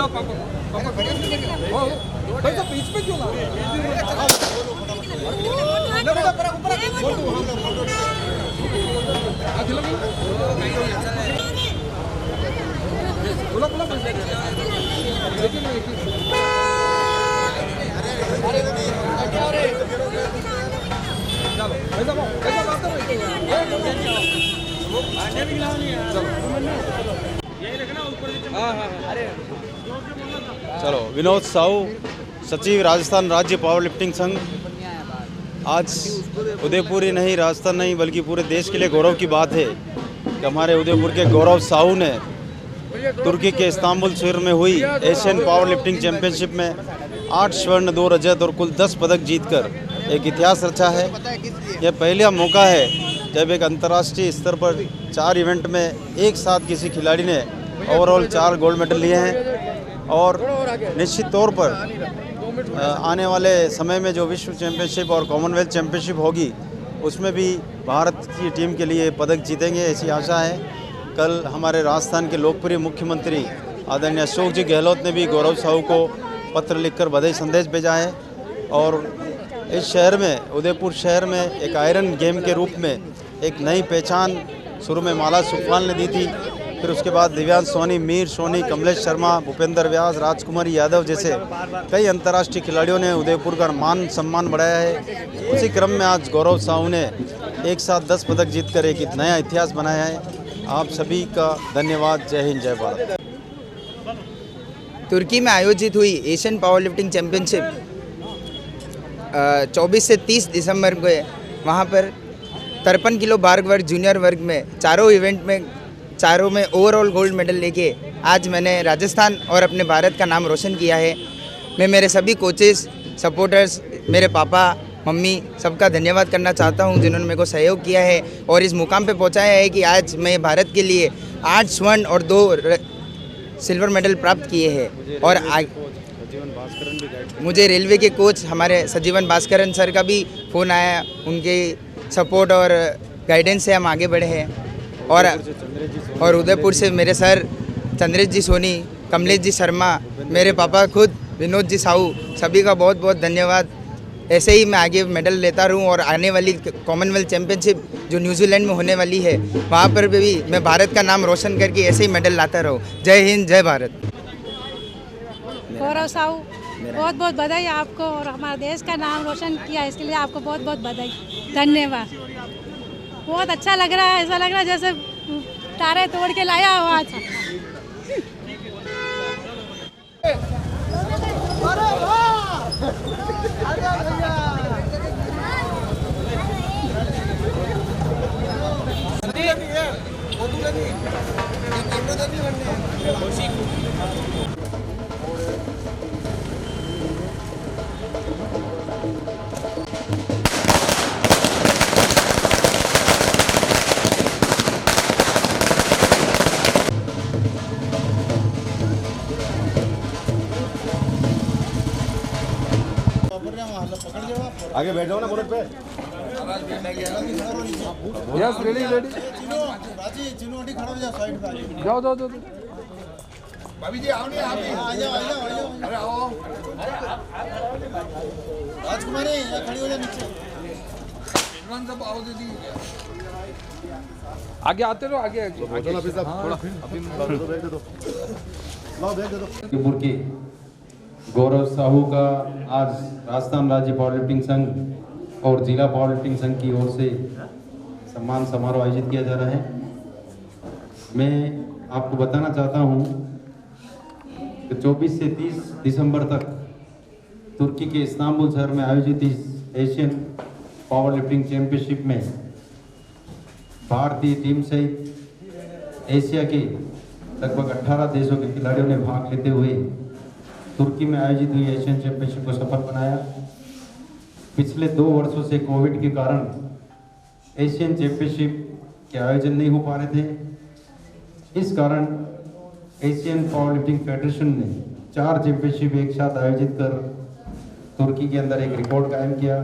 भाई साहब बीच में क्यों ला चलो विनोद साहू सचिव राजस्थान राज्य पावर लिफ्टिंग संघ। आज उदयपुर ही नहीं, राजस्थान नहीं, बल्कि पूरे देश के लिए गौरव की बात है कि हमारे उदयपुर के गौरव साहू ने तुर्की के इस्तांबुल शहर में हुई एशियन पावर लिफ्टिंग चैंपियनशिप में 8 स्वर्ण 2 रजत और कुल 10 पदक जीतकर एक इतिहास रचा है। यह पहला मौका है जब एक अंतर्राष्ट्रीय स्तर पर 4 इवेंट में एक साथ किसी खिलाड़ी ने ओवरऑल 4 गोल्ड मेडल लिए हैं। और निश्चित तौर पर आने वाले समय में जो विश्व चैंपियनशिप और कॉमनवेल्थ चैंपियनशिप होगी उसमें भी भारत की टीम के लिए पदक जीतेंगे, ऐसी आशा है। कल हमारे राजस्थान के लोकप्रिय मुख्यमंत्री आदरणीय अशोक जी गहलोत ने भी गौरव साहू को पत्र लिखकर बधाई संदेश भेजा है। और इस शहर में, उदयपुर शहर में एक आयरन गेम के रूप में एक नई पहचान शुरू में माला सुखपाल ने दी थी, फिर उसके बाद दिव्यांश सोनी, मीर सोनी, कमलेश शर्मा, भूपेंद्र व्यास, राजकुमार यादव जैसे कई अंतर्राष्ट्रीय खिलाड़ियों ने उदयपुर का मान सम्मान बढ़ाया है। उसी क्रम में आज गौरव साहू ने एक साथ 10 पदक जीतकर एक नया इतिहास बनाया है। आप सभी का धन्यवाद। जय हिंद, जय भारत। तुर्की में आयोजित हुई एशियन पावर लिफ्टिंग चैंपियनशिप 24 से 30 दिसंबर को वहाँ पर 53 किलो भार वर्ग जूनियर वर्ग में चारों में ओवरऑल गोल्ड मेडल लेके आज मैंने राजस्थान और अपने भारत का नाम रोशन किया है। मैं मेरे सभी कोचेस, सपोर्टर्स, मेरे पापा, मम्मी सबका धन्यवाद करना चाहता हूं जिन्होंने मेरे को सहयोग किया है और इस मुकाम पे पहुंचाया है कि आज मैं भारत के लिए 8 स्वर्ण और 2 सिल्वर मेडल प्राप्त किए हैं। और मुझे रेलवे के कोच हमारे सजीवन भास्करन सर का भी फ़ोन आया, उनके सपोर्ट और गाइडेंस से हम आगे बढ़े हैं। और उदयपुर से मेरे सर चंद्रेश जी सोनी, कमलेश जी शर्मा, मेरे पापा खुद विनोद जी साहू, सभी का बहुत बहुत धन्यवाद। ऐसे ही मैं आगे मेडल लेता रहूं और आने वाली कॉमनवेल्थ चैंपियनशिप जो न्यूजीलैंड में होने वाली है वहां पर भी मैं भारत का नाम रोशन करके ऐसे ही मेडल लाता रहूं। जय हिंद, जय भारत। गौरव साहू, बहुत बहुत बधाई आपको और हमारे देश का नाम रोशन किया, इसके लिए आपको बहुत बहुत बधाई, धन्यवाद। बहुत अच्छा लग रहा है, ऐसा लग रहा है जैसे तारे तोड़ के लाया हो आज। आगे बैठ जाओ ना बुलेट पे। Yes, ready ready. राजी चिनोटी खड़ा हो जा, साइड पे जाओ जाओ जाओ। भाभी जी आओ, नहीं आ जाओ। अरे आओ राजकुमारी, खड़ी हो जा नीचे। सब आओ दीदी, आगे आते रहो, आगे आगे। उदयपुर के गौरव साहू का आज राजस्थान राज्य पावर लिफ्टिंग संघ और जिला पावर लिफ्टिंग संघ की ओर से सम्मान समारोह आयोजित किया जा रहा है। मैं आपको बताना चाहता हूं कि 24 से 30 दिसंबर तक तुर्की के इस्तांबुल शहर में आयोजित इस एशियन पावर लिफ्टिंग चैंपियनशिप में भारतीय टीम सहित एशिया के लगभग 18 देशों के खिलाड़ियों ने भाग लेते हुए तुर्की में आयोजित हुई एशियन चैंपियनशिप को सफल बनाया। पिछले 2 वर्षों से कोविड के कारण एशियन चैंपियनशिप के आयोजन नहीं हो पा रहे थे। इस कारण एशियन पावर लिफ्टिंग फेडरेशन ने 4 चैंपियनशिप एक साथ आयोजित कर तुर्की के अंदर एक रिकॉर्ड कायम किया।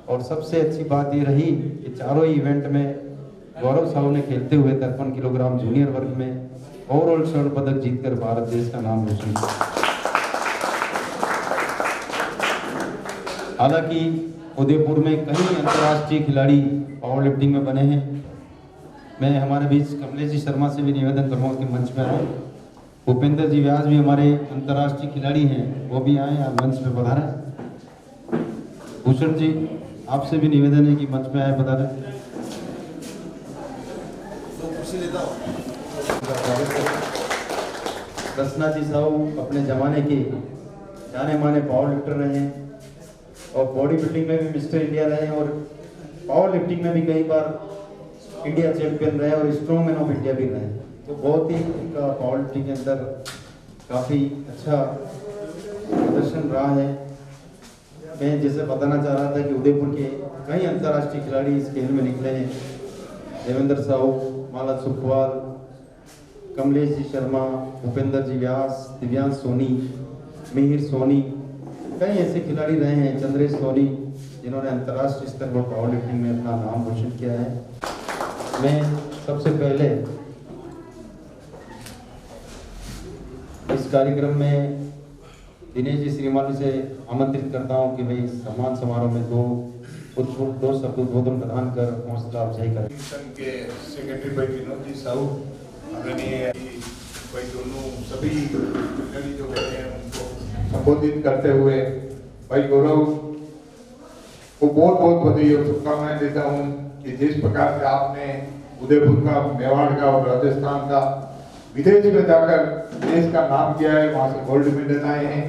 और सबसे अच्छी बात ये रही कि चारों ही इवेंट में गौरव साहू ने खेलते हुए 53 किलोग्राम जूनियर वर्ग में ओवरऑल स्वर्ण पदक जीतकर भारत देश का नाम रोशन किया। हालांकि उदयपुर में कई अंतर्राष्ट्रीय खिलाड़ी पावर लिफ्टिंग में बने हैं। मैं हमारे बीच कमलेश जी शर्मा से भी निवेदन करूँगा कि मंच पर आए। भूपेंद्र जी व्यास भी हमारे अंतर्राष्ट्रीय खिलाड़ी हैं, वो भी आए, आप मंच पे पधारें। भूषण जी आपसे भी निवेदन है कि मंच पे आए, पधारें। कृष्णा जी साहू अपने जमाने के जाने माने पावर लिफ्टर रहे हैं और बॉडी बिल्डिंग में भी मिस्टर इंडिया रहे हैं और पावर लिफ्टिंग में भी कई बार इंडिया चैंपियन रहे और स्ट्रॉन्ग मैन ऑफ इंडिया भी रहे। तो बहुत ही उनका पावर लिफ्टिंग के अंदर काफ़ी अच्छा प्रदर्शन रहा है। मैं जैसे बताना चाह रहा था कि उदयपुर के कई अंतर्राष्ट्रीय खिलाड़ी इस खेल में निकले हैं। देवेंद्र साहू, माला सुखवाल, कमलेश जी शर्मा, भूपेंद्र जी व्यास, दिव्यांश सोनी, मिहिर सोनी, कई ऐसे खिलाड़ी रहे हैं, चंद्रेश सोनी, जिन्होंने अंतर्राष्ट्रीय स्तर पर पावर लिफ्टिंग में अपना नाम रोशन किया है। मैं सबसे पहले इस कार्यक्रम में दिनेश जी श्रीमाली से आमंत्रित करता हूं कि भाई सम्मान समारोह में दो शब्द उद्बोधन प्रदान कर हौसला अफजाई करें। के सेक्रेटरी भाई विनोद जी साहू, आदरणीय भाई दोनों सभी खिलाड़ी जो बैठे हैं उनको संबोधित करते हुए भाई गौरव को बहुत बहुत बधाई और शुभकामनाएं देता हूं कि जिस प्रकार से आपने उदयपुर का, मेवाड़ का और राजस्थान का विदेश में जाकर देश का नाम किया है, वहां से गोल्ड मेडल आए हैं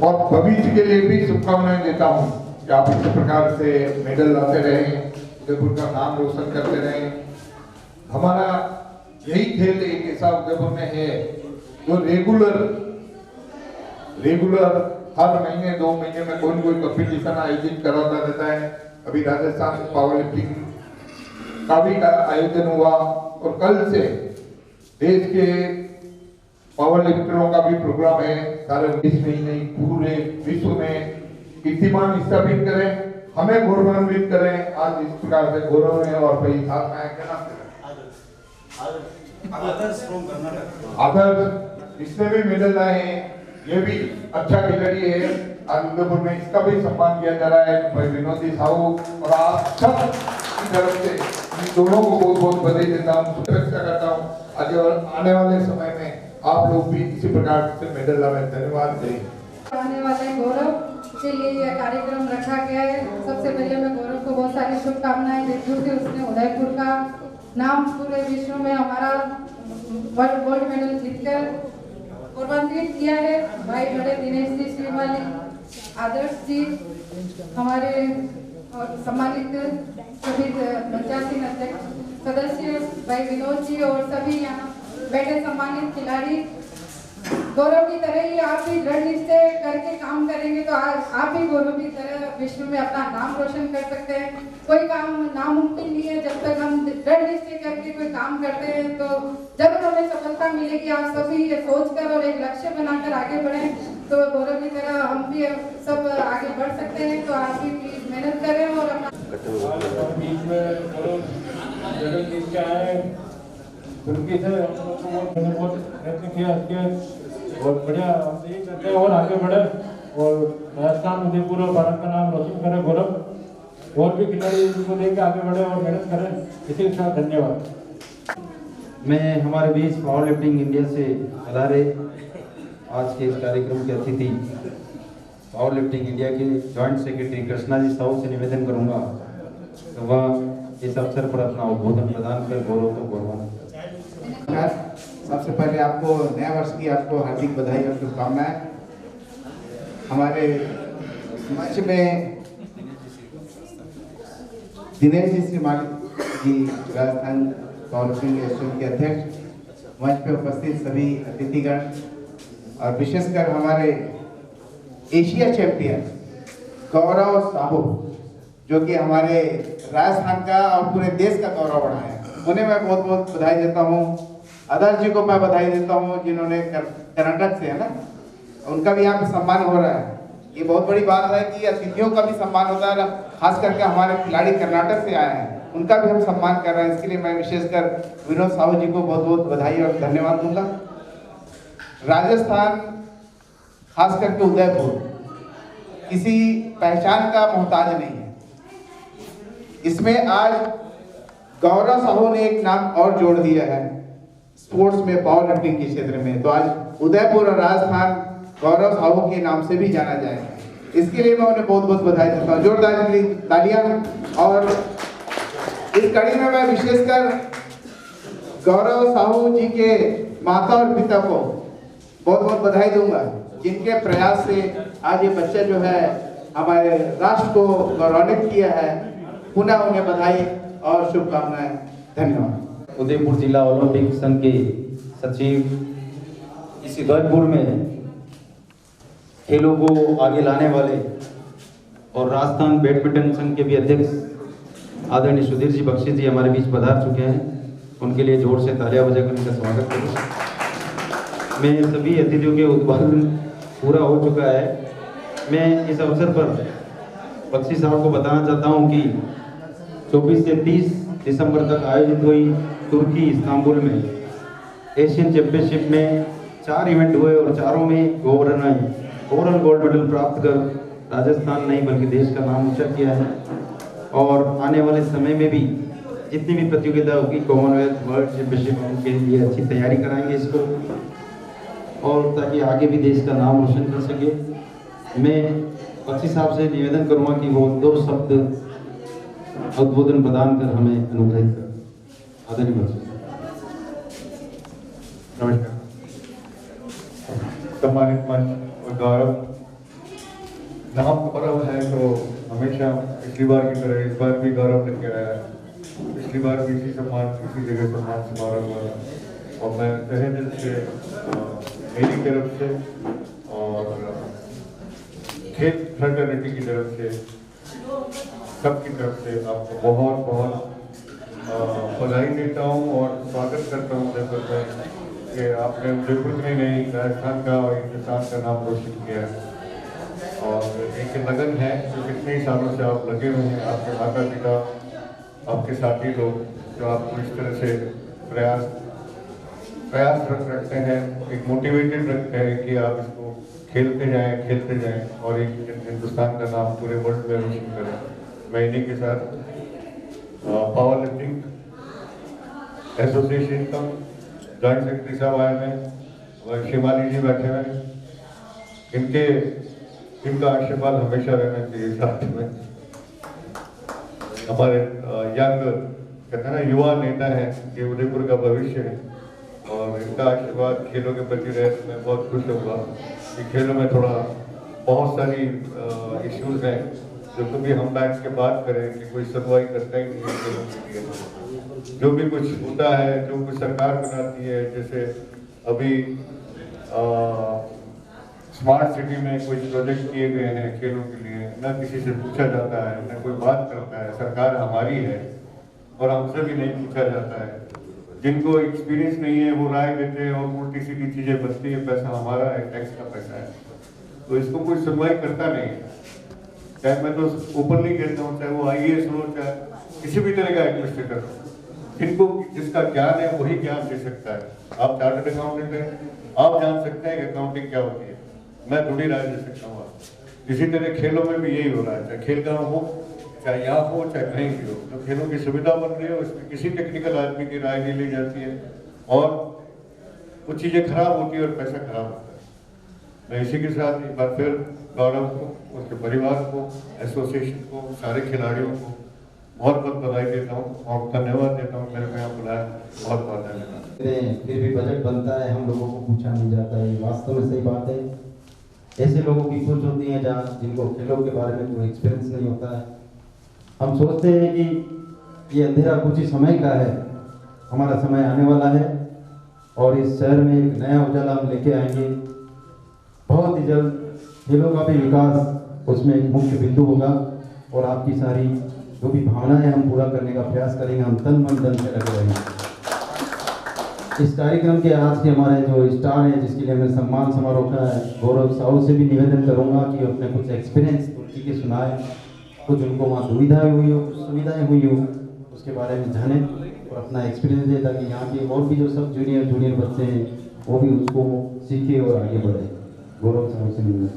और भविष्य के लिए भी शुभकामनाएं देता हूं कि आप इस प्रकार से मेडल लाते रहें, उदयपुर का नाम रोशन करते रहें। हमारा यही खेल एक ऐसा उदयपुर में है जो रेगुलर हर महीने 2 महीने में कोई न कोई कंपटीशन आयोजित कराता रहता है। अभी राजस्थान पावर लिफ्टिंग का भी आयोजन हुआ और कल से देश के पावर लिफ्टरों का भी प्रोग्राम है। सारे देश में ही नहीं, पूरे विश्व में कीर्तिमान स्थापित करें, हमें गौरवान्वित करें। आज इस प्रकार से गौरव है और भाई साथ में क्या नाम आदर्श, इसने भी मेडल लाए हैं, ये भी अच्छा खिलाड़ी है। आज उदयपुर में इसका भी सम्मान किया जा रहा है। भाई विनोद जी साहू और आप सब की तरफ से इन दोनों को बहुत बहुत बधाई देता हूँ, शुभेच्छा करता हूँ। आज और आने वाले समय में आप लोग भी इसी प्रकार से मेडल लाएं। धन्यवाद। आने वाले गौरव के लिए यह कार्यक्रम रखा गया है। सबसे पहले मैं गौरव को बहुत सारी शुभकामनाएं देती हूँ कि उसने उदयपुर का नाम पूरे विश्व में हमारा गोल्ड मेडल जीतकर गौरवान्वित किया है। भाई बड़े दिनेश जी श्रीमाली, आदर्श जी, हमारे और सम्मानित सभी पंचायती अध्यक्ष सदस्य भाई विनोद जी और सभी यहाँ बैठे सम्मानित खिलाड़ी, गौरव की तरह ही आप भी दृढ़ निश्चय करके काम करेंगे तो आप भी गौरव की तरह विश्व में अपना नाम रोशन कर सकते हैं। कोई काम नामुमकिन नहीं है, जब तक हम दृढ़ निश्चय करके कोई काम करते हैं तो जरूर हमें सफलता मिलेगी। आप सभी ये सोचकर और एक लक्ष्य बनाकर आगे बढ़ें तो गौरव की तरह हम भी सब आगे बढ़ सकते हैं। तो आप भी प्लीज मेहनत करें और अपना और बढ़िया हम यही करते हैं और आगे बढ़े और राजस्थान, उदयपुर और भारत का नाम रोशन करें। गौरव और भी खिलाड़ी इनको देख के आगे बढ़े और मेहनत करें। इसी के साथ धन्यवाद। मैं हमारे बीच पावर लिफ्टिंग इंडिया से पधारे आज के इस कार्यक्रम के अतिथि पावर लिफ्टिंग इंडिया के जॉइंट सेक्रेटरी कृष्णा जी साहू से निवेदन करूंगा तो वह इस अवसर पर अपना उद्बोधन प्रदान कर गौरव को गौरवान्वित। सबसे पहले आपको नया वर्ष की आपको हार्दिक बधाई और शुभकामनाएं। हमारे मंच में दिनेश जी श्रीमाली जी, राजस्थान पावर लिफ्टिंग एसोसिएशन के अध्यक्ष, मंच पे उपस्थित सभी अतिथिगण और विशेषकर हमारे एशिया चैंपियन गौरव साहू जो कि हमारे राजस्थान का और पूरे देश का गौरव बढ़ाया, उन्हें मैं बहुत बहुत बधाई देता हूँ। आदर्श जी को मैं बधाई देता हूँ जिन्होंने कर्नाटक से है ना, उनका भी यहाँ पे सम्मान हो रहा है। ये बहुत बड़ी बात है कि अतिथियों का भी सम्मान होता है, खास करके हमारे खिलाड़ी कर्नाटक से आए हैं उनका भी हम सम्मान कर रहे हैं। इसके लिए मैं विशेषकर विनोद साहू जी को बहुत बहुत बधाई और धन्यवाद दूंगा। राजस्थान खास करके उदयपुर किसी पहचान का मोहताज नहीं है। इसमें आज गौरव साहू ने एक नाम और जोड़ दिया है स्पोर्ट्स में, पावर लिफ्टिंग के क्षेत्र में। तो आज उदयपुर और राजस्थान गौरव साहू के नाम से भी जाना जाएगा। इसके लिए मैं उन्हें बहुत बहुत बधाई देता हूँ। जोरदार तालियां। और इस कड़ी में मैं विशेषकर गौरव साहू जी के माता और पिता को बहुत बहुत बधाई दूंगा, जिनके प्रयास से आज ये बच्चा जो है हमारे राष्ट्र को गौरवान्वित किया है। पुनः उन्हें बधाई और शुभकामनाएं। धन्यवाद। उदयपुर जिला ओलंपिक संघ के सचिव इस उदयपुर में खेलों को आगे लाने वाले और राजस्थान बैडमिंटन संघ के भी अध्यक्ष आदरणीय सुधीर जी बख्शी जी हमारे बीच पधार चुके हैं। उनके लिए जोर से तालियां बजाकर उनका स्वागत करूँ। मैं सभी अतिथियों के उद्घाटन पूरा हो चुका है। मैं इस अवसर पर बख्शी साहब को बताना चाहता हूं कि 24 से 30 दिसंबर तक आयोजित हुई तुर्की इस्तांबुल में एशियन चैंपियनशिप में 4 इवेंट हुए और चारों में ओवरऑल गोल्ड मेडल प्राप्त कर राजस्थान नहीं बल्कि देश का नाम ऊंचा किया है। और आने वाले समय में भी जितनी भी प्रतियोगिता होगी कॉमनवेल्थ वर्ल्ड चैंपियनशिप उनके लिए अच्छी तैयारी कराएंगे इसको, और ताकि आगे भी देश का नाम रोशन कर सके। मैं बख्शी साहब से निवेदन करूंगा कि वो 2 शब्द उद्बोधन प्रदान कर हमें अनुग्रहित कर। आदरणीय बख्शी। नमस्कार। सम्मानित मंच और गौरव, नाम गौरव है तो हमेशा पिछली बार की तरह इस बार भी गौरव लेके आया है। पिछली बार भी इसी जगह सम्मान समारोह हुआ और मैं तहे दिल से मेरी तरफ से और खेल फ्रेटर्निटी की तरफ से सबकी तरफ से आपको बहुत बहुत बधाई देता हूँ और स्वागत करता हूँ उदयपुर में कि आपने उदयपुर में नहीं राजस्थान का और हिंदुस्तान का नाम रोशन किया है। और एक लगन है जो कितने सालों से आप लगे हुए हैं, आपके माता पिता, आपके साथी लोग जो आपको इस तरह से प्रयास रखते हैं, एक मोटिवेटेड रखते हैं कि आप इसको खेलते जाएं और एक हिंदुस्तान का नाम पूरे वर्ल्ड में रोशन करें। मैं इन्हीं के साथ पावर लिफ्टिंग एसोसिएशन का जॉइंट सेक्रेटरी साहब आए हैं और शिवाली जी बैठे हैं, इनका आशीर्वाद हमेशा रहना चाहिए साथ में। हमारे यंग कहते हैं ना युवा नेता है, ये उदयपुर का भविष्य है और इनका आशीर्वाद खेलों के प्रति रहे तो मैं बहुत खुश होगा कि खेलों में बहुत सारी इश्यूज हैं जो कभी हम बैठ के बात करें कि कोई सुनवाई करता ही नहीं है खेलों के लिए। जो भी कुछ होता है, जो कुछ सरकार बनाती है, जैसे अभी स्मार्ट सिटी में कुछ प्रोजेक्ट किए गए हैं खेलों के लिए, न किसी से पूछा जाता है, न कोई बात करता है। सरकार हमारी है और हमसे भी नहीं पूछा जाता है। जिनको एक्सपीरियंस नहीं है वो राय देते हैं और उल्टी सीधी चीजें बनती है। पैसा हमारा है, टैक्स का पैसा है, तो इसको कोई सुनवाई करता नहीं है। चाहे मैं तो ओपनली कहता हूँ, चाहे वो IAS हो, चाहे किसी भी तरह का एडमिनिस्ट्रेटर हो, जिनको जिसका ज्ञान है वही ज्ञान दे सकता है। आप चार्टर्ड अकाउंटेंट हैं, आप जान सकते हैं कि अकाउंटिंग क्या होती है, मैं थोड़ी राय दे सकता हूँ। इसी तरह खेलों में भी यही हो रहा है, चाहे खेल गाँव हो, चाहे यहाँ हो, चाहे कहीं भी हो, तो खेलों की सुविधा बन रही है, उसमें किसी टेक्निकल आदमी की राय नहीं ली जाती है और कुछ चीज़ें खराब होती है और पैसा खराब होता है। मैं इसी के साथ एक बार फिर गौरव को, उसके परिवार को, एसोसिएशन को, सारे खिलाड़ियों को बहुत बहुत बधाई देता हूँ और धन्यवाद देता हूँ। मेरे को यहाँ बुलाया, बहुत बहुत धन्यवाद। फिर भी बजट बनता है, हम लोगों को पूछा नहीं जाता है, वास्तव में सही बात है। ऐसे लोगों की सोच होती है जहाँ जिनको खेलों के बारे में कोई एक्सपीरियंस नहीं होता है। हम सोचते हैं कि ये अंधेरा कुछ ही समय का है, हमारा समय आने वाला है और इस शहर में एक नया उजाला हम लेके आएंगे बहुत ही जल्द। खेलों का भी विकास उसमें एक मुख्य बिंदु होगा और आपकी सारी जो भी भावनाएं हम पूरा करने का प्रयास करेंगे। हम तन मन धन से लगे रहेंगे। इस कार्यक्रम के आज के हमारे जो स्टार हैं, जिसके लिए हमें सम्मान समारोह का है, गौरव साहू से भी निवेदन करूंगा कि अपने कुछ एक्सपीरियंस तुर्की के सुनाए। कुछ उनको वहाँ दुविधाएं हुई हो, कुछ सुविधाएं हुई हो, उसके बारे में जाने और अपना एक्सपीरियंस दे, ताकि यहाँ के और भी जो सब जूनियर बच्चे हैं वो भी उसको सीखे और आगे बढ़े। गौरव साहब से मिलने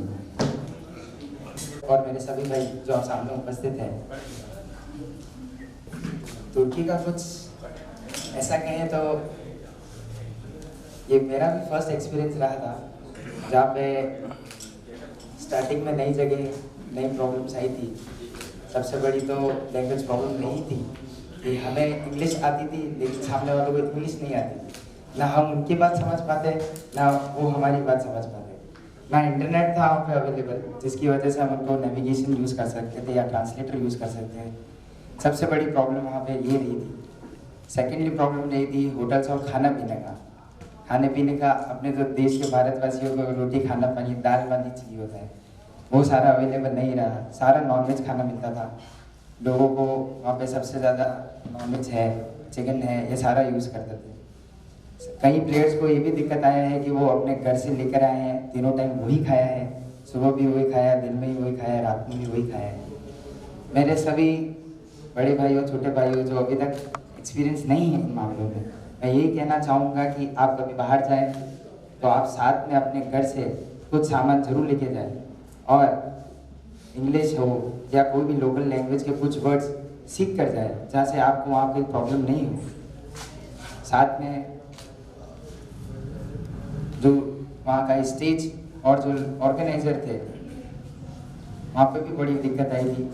और मेरे सभी भाई जो सामने उपस्थित हैं, तुर्की का कुछ ऐसा कहें तो ये मेरा भी फर्स्ट एक्सपीरियंस रहा था, जहाँ पे स्टार्टिंग में नई जगह नई प्रॉब्लम्स आई थी। सबसे बड़ी तो लैंग्वेज प्रॉब्लम नहीं थी कि हमें इंग्लिश आती थी लेकिन सामने वालों को इंग्लिश नहीं आती, ना हम उनकी बात समझ पाते ना वो हमारी बात समझ पाते, ना इंटरनेट था वहाँ पे अवेलेबल, जिसकी वजह से हम उनको नेविगेशन यूज़ कर सकते थे या ट्रांसलेटर यूज़ कर सकते हैं। सबसे बड़ी प्रॉब्लम वहाँ पे ये रही थी। सेकेंडली प्रॉब्लम रही थी होटल्स और खाना पीने का। खाने पीने का अपने तो देश के भारतवासियों को रोटी खाना पानी दाल वाली चाहिए होता है, वो सारा अवेलेबल नहीं रहा। सारा नॉनवेज खाना मिलता था लोगों को वहाँ पे, सबसे ज़्यादा नॉनवेज है, चिकन है, ये सारा यूज़ करते थे। कई प्लेयर्स को ये भी दिक्कत आया है कि वो अपने घर से लेकर आए हैं, तीनों टाइम वही खाया है, सुबह भी वही खाया, दिन में ही वही खाया, रात में भी वही खाया है। मेरे सभी बड़े भाइयों छोटे भाइयों जो अभी तक एक्सपीरियंस नहीं है इन मामलों में, मैं यही कहना चाहूँगा कि आप कभी बाहर जाएं तो आप साथ में अपने घर से कुछ सामान जरूर लेके जाएं और इंग्लिश हो या कोई भी लोकल लैंग्वेज के कुछ वर्ड्स सीख कर जाएं, जहाँ से आपको वहाँ कोई प्रॉब्लम नहीं हो। साथ में जो वहाँ का स्टेज और जो ऑर्गेनाइजर थे वहाँ पे भी बड़ी दिक्कत आई थी।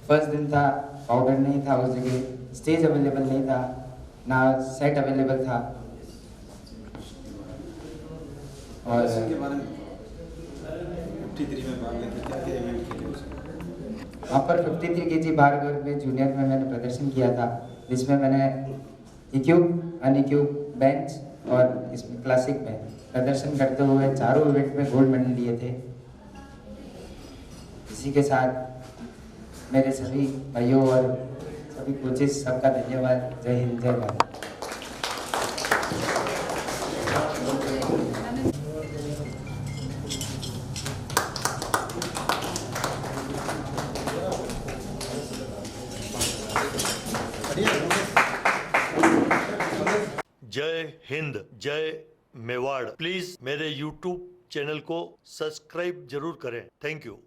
फर्स्ट दिन था, पाउडर नहीं था उस जगह, स्टेज अवेलेबल नहीं था, ना सेट अवेलेबल था। और वहाँ पर 53 kg बार वर्ग में जूनियर में मैंने प्रदर्शन किया था, जिसमें मैंने इक्यूब, अनइक्यूब, बेंच और इसमें क्लासिक में प्रदर्शन करते हुए चारों इवेंट में गोल्ड मेडल लिए थे। इसी के साथ मेरे सभी भाइयों और सभी कोचेस सबका धन्यवाद। जय हिंद, जय भारत। जय हिंद, जय मेवाड़। प्लीज मेरे YouTube चैनल को सब्सक्राइब जरूर करें। Thank you.